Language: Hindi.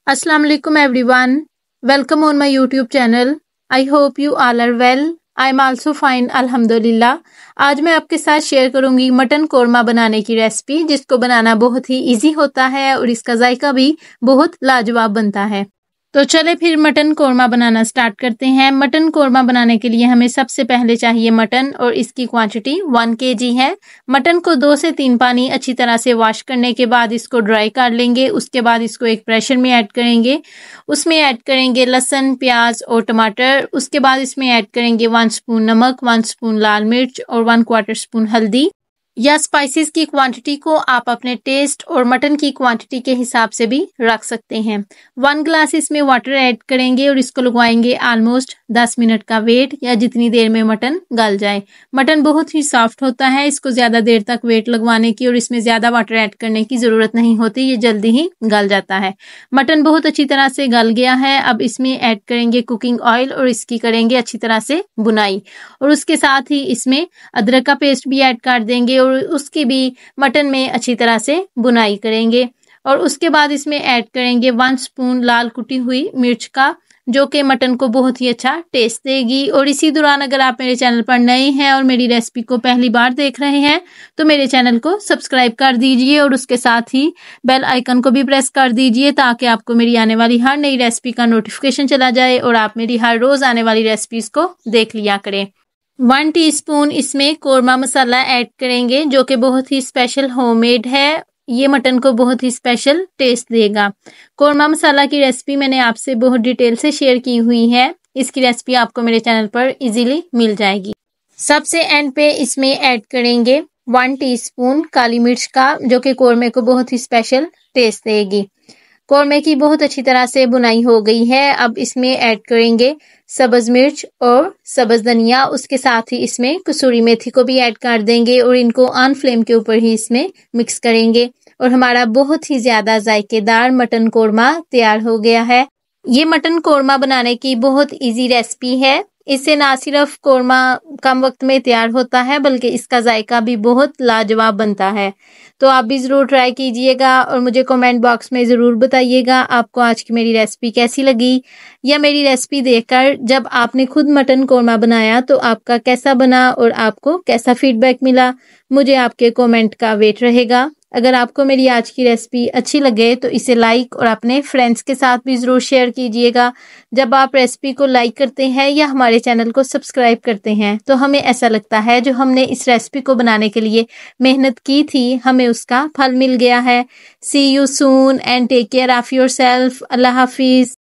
Assalamu alaikum everyone. Welcome on my YouTube channel. I hope you all are well. I am also fine अल्हम्दुलिल्लाह। आज मैं आपके साथ शेयर करूंगी मटन कोरमा बनाने की रेसिपी, जिसको बनाना बहुत ही इजी होता है और इसका जायका भी बहुत लाजवाब बनता है। तो चले फिर मटन कोरमा बनाना स्टार्ट करते हैं। मटन कोरमा बनाने के लिए हमें सबसे पहले चाहिए मटन और इसकी क्वांटिटी 1 kg है। मटन को 2 से 3 पानी अच्छी तरह से वॉश करने के बाद इसको ड्राई कर लेंगे। उसके बाद इसको एक प्रेशर में ऐड करेंगे। उसमें ऐड करेंगे लहसुन, प्याज और टमाटर। उसके बाद इसमें ऐड करेंगे 1 स्पून नमक, 1 स्पून लाल मिर्च और 1/4 स्पून हल्दी। या स्पाइसेस की क्वांटिटी को आप अपने टेस्ट और मटन की क्वांटिटी के हिसाब से भी रख सकते हैं। 1 ग्लास इसमें वाटर ऐड करेंगे और इसको लगवाएंगे ऑलमोस्ट 10 मिनट का वेट, या जितनी देर में मटन गल जाए। मटन बहुत ही सॉफ्ट होता है, इसको ज़्यादा देर तक वेट लगवाने की और इसमें ज़्यादा वाटर ऐड करने की ज़रूरत नहीं होती, ये जल्दी ही गल जाता है। मटन बहुत अच्छी तरह से गल गया है। अब इसमें ऐड करेंगे कुकिंग ऑयल और इसकी करेंगे अच्छी तरह से बुनाई। और उसके साथ ही इसमें अदरक का पेस्ट भी ऐड कर देंगे और उसकी भी मटन में अच्छी तरह से बुनाई करेंगे। और उसके बाद इसमें ऐड करेंगे 1 स्पून लाल कुटी हुई मिर्च का, जो कि मटन को बहुत ही अच्छा टेस्ट देगी। और इसी दौरान अगर आप मेरे चैनल पर नए हैं और मेरी रेसिपी को पहली बार देख रहे हैं तो मेरे चैनल को सब्सक्राइब कर दीजिए और उसके साथ ही बेल आइकन को भी प्रेस कर दीजिए, ताकि आपको मेरी आने वाली हर नई रेसिपी का नोटिफिकेशन चला जाए और आप मेरी हर रोज़ आने वाली रेसिपीज़ को देख लिया करें। 1 टीस्पून इसमें कोरमा मसाला ऐड करेंगे, जो कि बहुत ही स्पेशल होममेड है। ये मटन को बहुत ही स्पेशल टेस्ट देगा। कोरमा मसाला की रेसिपी मैंने आपसे बहुत डिटेल से शेयर की हुई है। इसकी रेसिपी आपको मेरे चैनल पर इजीली मिल जाएगी। सबसे एंड पे इसमें ऐड करेंगे 1 टीस्पून काली मिर्च का, जो कि कोरमे को बहुत ही स्पेशल टेस्ट देगी। कोरमे की बहुत अच्छी तरह से बुनाई हो गई है। अब इसमें ऐड करेंगे सब्ज मिर्च और सब्ज धनिया। उसके साथ ही इसमें कसूरी मेथी को भी ऐड कर देंगे और इनको ऑन फ्लेम के ऊपर ही इसमें मिक्स करेंगे। और हमारा बहुत ही ज़्यादा जायकेदार मटन कोरमा तैयार हो गया है। ये मटन कोरमा बनाने की बहुत इजी रेसिपी है। इससे ना सिर्फ कोरमा कम वक्त में तैयार होता है, बल्कि इसका जायका भी बहुत लाजवाब बनता है। तो आप भी ज़रूर ट्राई कीजिएगा और मुझे कमेंट बॉक्स में ज़रूर बताइएगा आपको आज की मेरी रेसिपी कैसी लगी, या मेरी रेसिपी देखकर जब आपने खुद मटन कोरमा बनाया तो आपका कैसा बना और आपको कैसा फीडबैक मिला। मुझे आपके कमेंट का वेट रहेगा। अगर आपको मेरी आज की रेसिपी अच्छी लगे तो इसे लाइक और अपने फ्रेंड्स के साथ भी ज़रूर शेयर कीजिएगा। जब आप रेसिपी को लाइक करते हैं या हमारे चैनल को सब्सक्राइब करते हैं तो हमें ऐसा लगता है जो हमने इस रेसिपी को बनाने के लिए मेहनत की थी, हमें उसका फल मिल गया है। See you soon and take care of yourself. अल्लाह हाफिज़।